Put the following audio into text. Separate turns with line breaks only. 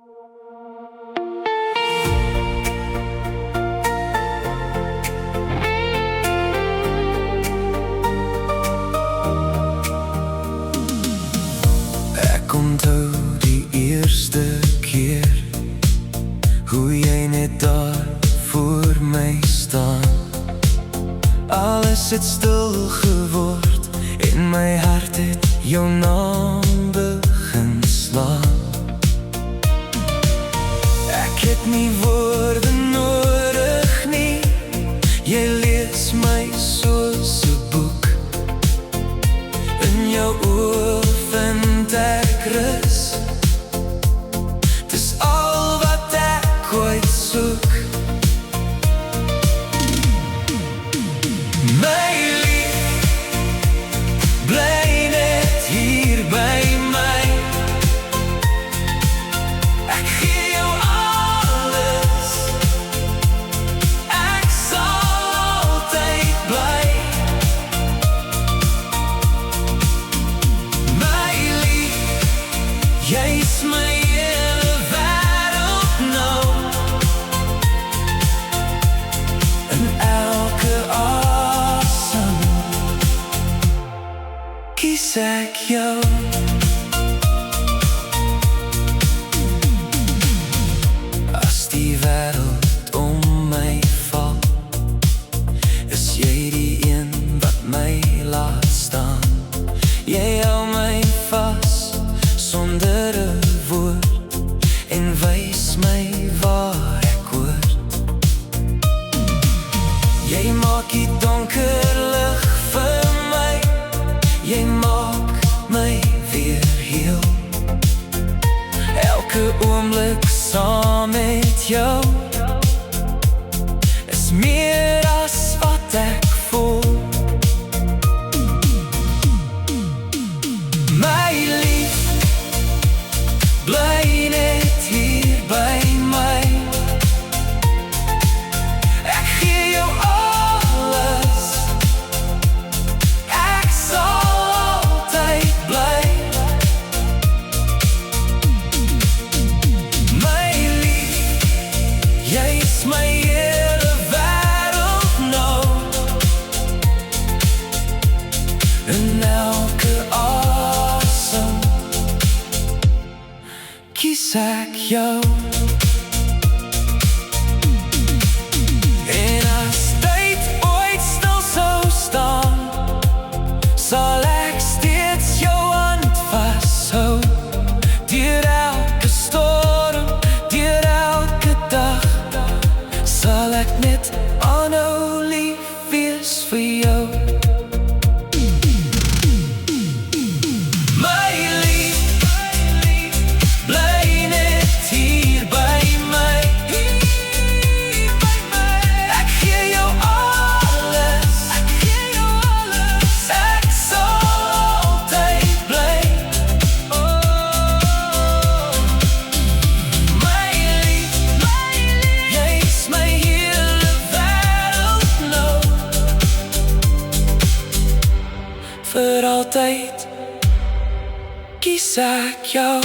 Ek onthou die eerste keer hoe jy net daar voor my staan. Alles het stil geword en my hart het jou naam begin slaan. Ek het nie woorde nodig nie, jy lees my soos 'n boek. In jou oë vind ek rus, dis al wat ek ooit soek. My lief, bly net hier by my. Ek gee jou alles, ek sal altyd bly. My lief, jy is my hele wêreld nou. In elke asem kies ek jou. As die wêreld om my val, is jy die een wat my laat staan. Jy hou my vas sonder 'n woord en wys my waar ek hoort. Jy maak die donker lig vir my, jy maak my weer heel. Elke oomblik saam met jou is meer as wat ek voel. My lief, bly net hier by my. Ek gee jou alles, ek sal altyd bly. My lief, jy is my hele wêreld nou. In elke asem kies ek jou. En as tyd ooit stil sou staan, sal ek steeds jou hand vashou. Deur elke storm, deur elke dag, sal ek net aanhou lief wees vir jou. My lief, bly net hier by my. Ek gee jou alles, ek sal altyd bly. My lief, jy is my hele wêreld nou. Vir altyd kies ek jou.